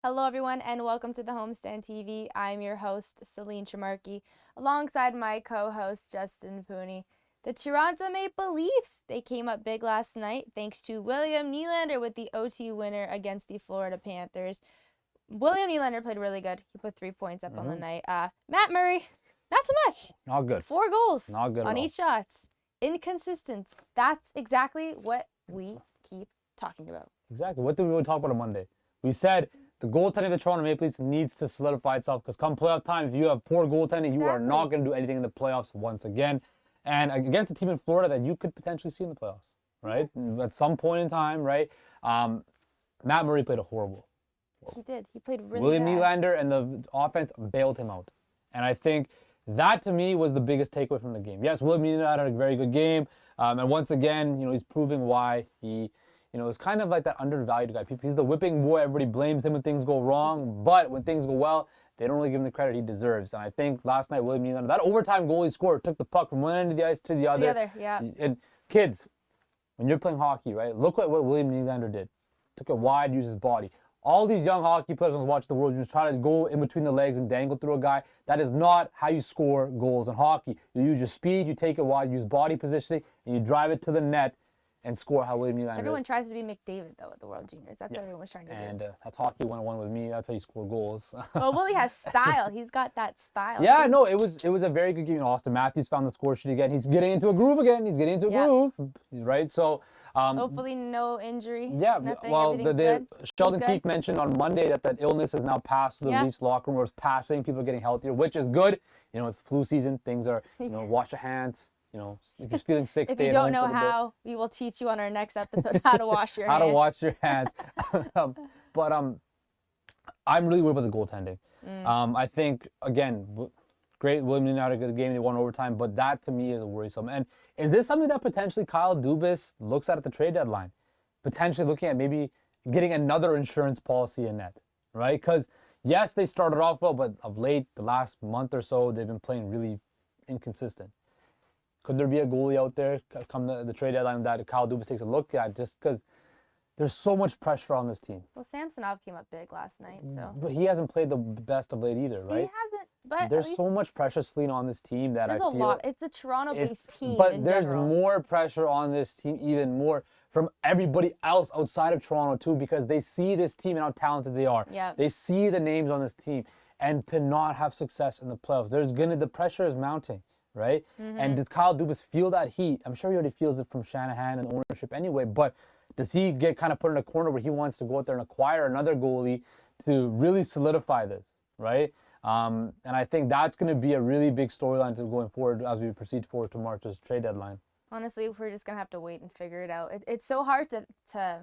Hello, everyone, and welcome to the Homestand TV. I'm your host, Celine Tremarky, alongside my co-host, Justin Pooney. The Toronto Maple Leafs, they came up big last night thanks to William Nylander with the OT winner against the Florida Panthers. William Nylander played really good. He put 3 points up on the night. Matt Murray, not so much. Not good. 4 goals Not good on at 8 shots. Inconsistent. That's exactly what we keep talking about. Exactly. What did we talk about on Monday? We said the goaltending of the Toronto Maple Leafs needs to solidify itself because come playoff time, if you have poor goaltending, you are not going to do anything in the playoffs once again. And against a team in Florida that you could potentially see in the playoffs, right? At some point in time, right? Matt Murray played a horrible. He did. He played really William bad. Nylander and the offense bailed him out. And I think that, to me, was the biggest takeaway from the game. Yes, William Nylander had a very good game. And once again, he's proving why he is kind of like that undervalued guy. He's the whipping boy. Everybody blames him when things go wrong. But when things go well, they don't really give him the credit he deserves. And I think last night, William Nylander, that overtime goal he scored, took the puck from one end of the ice to the other. The other, yeah. And kids, when you're playing hockey, right, look at what William Nylander did. Took it wide, used his body. All these young hockey players when watch the world, you just try to go in between the legs and dangle through a guy. That is not how you score goals in hockey. You use your speed, you take it wide, use body positioning, and you drive it to the net and score how William Nylander. Everyone tries to be McDavid, though, at the World Juniors. That's what everyone's trying to do. And that's hockey 101 with me. That's how you score goals. Well, Willie has style. He's got that style. Yeah, no, it was a very good game. Austin Matthews found the score sheet again. He's getting into a groove again. He's getting into a groove, right? So hopefully no injury. Yeah, nothing, well, good. Sheldon Keefe mentioned on Monday that illness is now passed through the Leafs locker room, or it's passing. People are getting healthier, which is good. It's flu season. Things are, wash your hands. If you're feeling sick, if you don't know how, we will teach you on our next episode how to wash your hands. How to wash your hands. But I'm really worried about the goaltending. I think, again, great William Nylander, good game. They won overtime, but that to me is worrisome. And is this something that potentially Kyle Dubas looks at the trade deadline? Potentially looking at maybe getting another insurance policy in net, right? Because yes, they started off well, but of late, the last month or so, they've been playing really inconsistent. Could there be a goalie out there come the trade deadline that Kyle Dubas takes a look at, just because there's so much pressure on this team? Well, Samsonov came up big last night, so. But he hasn't played the best of late either, right? He hasn't, but there's so much pressure Celine on this team that I feel. There's a lot. It's a Toronto-based team. But there's more pressure on this team, even more from everybody else outside of Toronto too, because they see this team and how talented they are. Yeah. They see the names on this team, and to not have success in the playoffs, the pressure is mounting. Right? And does Kyle Dubas feel that heat? I'm sure he already feels it from Shanahan and ownership anyway, but does he get kind of put in a corner where he wants to go out there and acquire another goalie to really solidify this, right? And I think that's going to be a really big storyline to going forward as we proceed forward to March's trade deadline. Honestly, we're just going to have to wait and figure it out. It's so hard to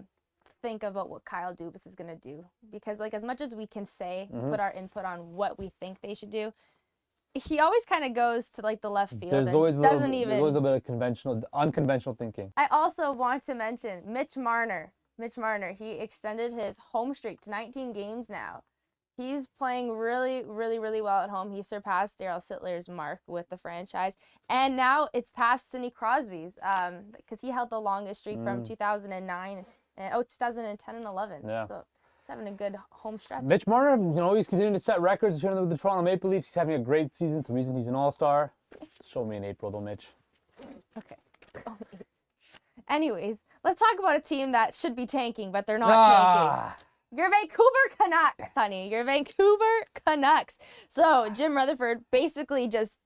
think about what Kyle Dubas is going to do because, like, as much as we can say, put our input on what we think they should do, he always kind of goes to like the left field. There's always a little bit of unconventional thinking. I also want to mention Mitch Marner. Mitch Marner, he extended his home streak to 19 games now. He's playing really, really, really well at home. He surpassed Darryl Sittler's mark with the franchise. And now it's past Sidney Crosby's because he held the longest streak from 2010 and 11. Yeah. So having a good home stretch. Mitch Marner, he's continuing to set records here with the Toronto Maple Leafs. He's having a great season. It's the reason he's an all-star. Show me in April, though, Mitch. Okay. Anyways, let's talk about a team that should be tanking, but they're not tanking. Your Vancouver Canucks, honey. Your Vancouver Canucks. So Jim Rutherford basically just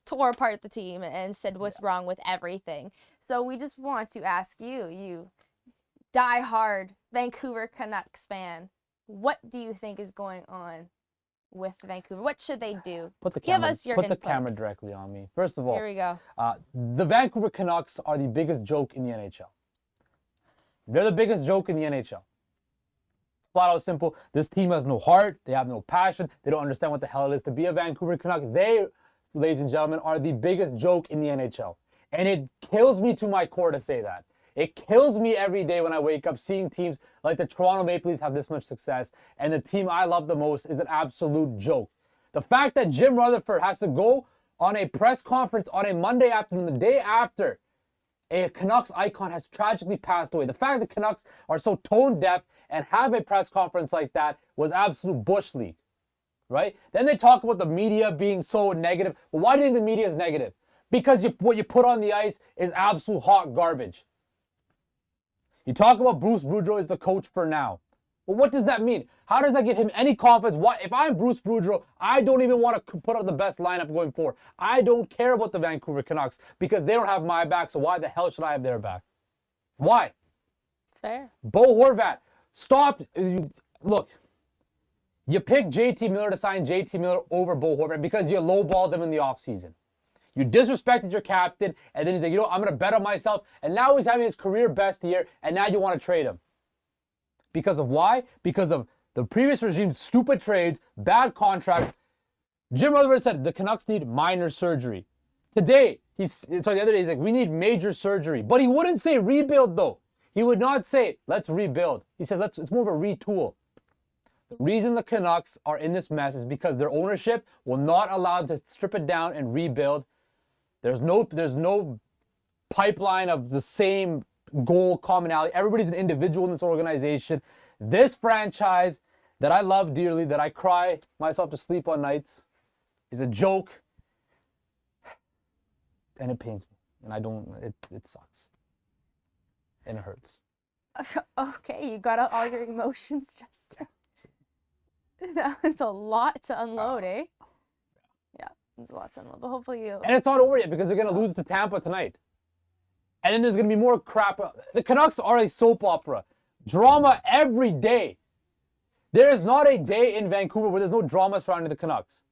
tore apart the team and said what's wrong with everything. So we just want to ask you die-hard Vancouver Canucks fan, what do you think is going on with Vancouver? What should they do? Give us your input. Put the camera directly on me. First of all, here we go. The Vancouver Canucks are the biggest joke in the NHL. They're the biggest joke in the NHL. Flat out simple. This team has no heart. They have no passion. They don't understand what the hell it is to be a Vancouver Canuck. They, ladies and gentlemen, are the biggest joke in the NHL. And it kills me to my core to say that. It kills me every day when I wake up seeing teams like the Toronto Maple Leafs have this much success, and the team I love the most is an absolute joke. The fact that Jim Rutherford has to go on a press conference on a Monday afternoon, the day after, a Canucks icon has tragically passed away. The fact that the Canucks are so tone deaf and have a press conference like that was absolute bush league, right? Then they talk about the media being so negative. Well, why do you think the media is negative? Because what you put on the ice is absolute hot garbage. You talk about Bruce Boudreau as the coach for now. Well, what does that mean? How does that give him any confidence? If I'm Bruce Boudreau, I don't even want to put out the best lineup going forward. I don't care about the Vancouver Canucks because they don't have my back, so why the hell should I have their back? Why? Fair. Bo Horvat, stop. Look, you picked JT Miller to sign JT Miller over Bo Horvat because you lowballed him in the offseason. You disrespected your captain, and then he's like, I'm going to bet on myself. And now he's having his career best year, and now you want to trade him. Because of why? Because of the previous regime's stupid trades, bad contracts. Jim Rutherford said the Canucks need minor surgery. Today, the other day, he's like, we need major surgery. But he wouldn't say rebuild, though. He would not say, let's rebuild. He said, it's more of a retool. The reason the Canucks are in this mess is because their ownership will not allow them to strip it down and rebuild. There's no pipeline of the same goal commonality. Everybody's an individual in this organization. This franchise that I love dearly, that I cry myself to sleep on nights, is a joke. And it pains me. And it sucks. And it hurts. Okay, you got out all your emotions, Justin. That was a lot to unload, eh? Yeah, it was a lot to unload. But hopefully you... And it's not over yet because they're going to lose to Tampa tonight. And then there's going to be more crap. The Canucks are a soap opera. Drama every day. There is not a day in Vancouver where there's no drama surrounding the Canucks.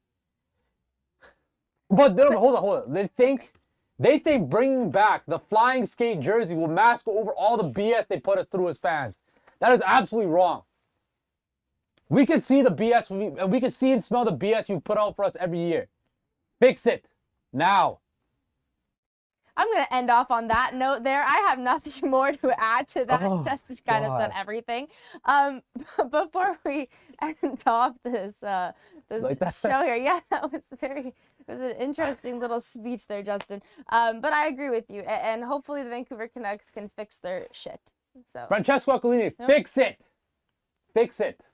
But hold on. They think bringing back the flying skate jersey will mask over all the BS they put us through as fans. That is absolutely wrong. We can see the BS, we can see and smell the BS you put out for us every year. Fix it now. I'm going to end off on that note there. I have nothing more to add to that. Justin kind of said everything. Before we end off this show here, yeah, it was an interesting little speech there, Justin. But I agree with you, and hopefully the Vancouver Canucks can fix their shit. So Francesco Aquilini, fix it. Fix it.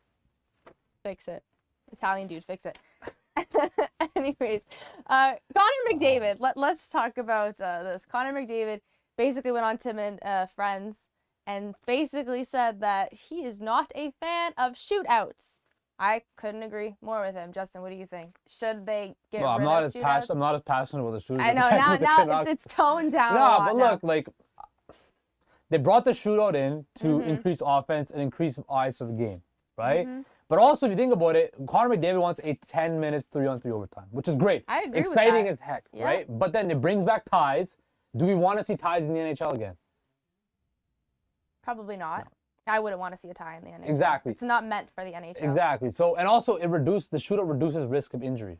Fix it. Italian dude, fix it. Anyways, Connor McDavid. Let's talk about this. Connor McDavid basically went on Tim and Friends and basically said that he is not a fan of shootouts. I couldn't agree more with him. Justin, what do you think? Should they get rid of shootouts? I'm not as passionate with the shootouts. I know, now it's toned down a lot. No, but look, they brought the shootout in to increase offense and increase eyes for the game, right? But also, if you think about it, Connor McDavid wants a 10 minutes 3-on-3 overtime, which is great. I agree Exciting with that. as heck, right? But then it brings back ties. Do we want to see ties in the NHL again? Probably not. No. I wouldn't want to see a tie in the NHL. Exactly. It's not meant for the NHL. Exactly. So, and also, the shootout reduces risk of injury.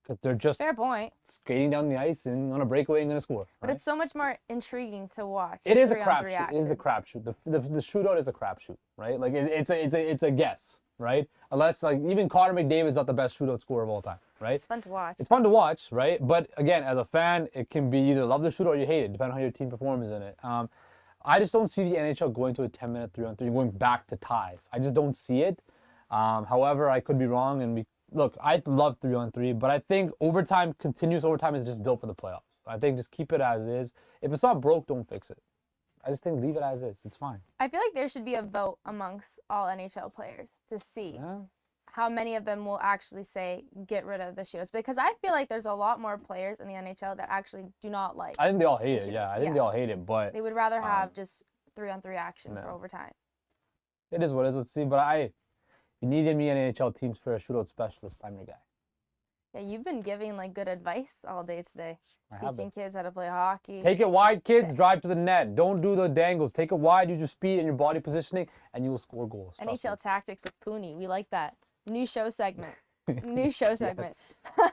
Because they're just fair point. Skating down the ice and on a breakaway and going to score. But right? It's so much more intriguing to watch. It is a crapshoot. It is a crapshoot. The shootout is a crapshoot, right? Like it's a guess, right? Unless even Connor McDavid's not the best shootout scorer of all time, right? It's fun to watch. It's fun to watch, right? But again, as a fan, it can be either love the shootout or you hate it, depending on how your team performs in it. I just don't see the NHL going to a 10-minute 3-on-3, going back to ties. I just don't see it. However, I could be wrong, and look, I love 3-on-3, but I think continuous overtime is just built for the playoffs. I think just keep it as is. If it's not broke, don't fix it. I just think leave it as is. It's fine. I feel like there should be a vote amongst all NHL players to see how many of them will actually say get rid of the shootouts. Because I feel like there's a lot more players in the NHL that actually do not like. I think they all hate it. Yeah, I think they all hate it, but they would rather have just 3-on-3 action for overtime. It is what it is. Let's see, but you needed me in NHL teams for a shootout specialist. I'm your guy. Yeah, you've been giving good advice all day today. Teaching kids how to play hockey. Take it wide, kids. Drive to the net. Don't do the dangles. Take it wide. Use your speed and your body positioning, and you will score goals. NHL tactics with Pooney. We like that. New show segment. New show segment.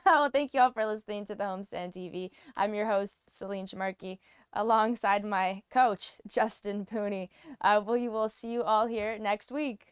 Well, thank you all for listening to the Homestand TV. I'm your host, Celine Shamarky, alongside my coach, Justin Pooney. We will see you all here next week.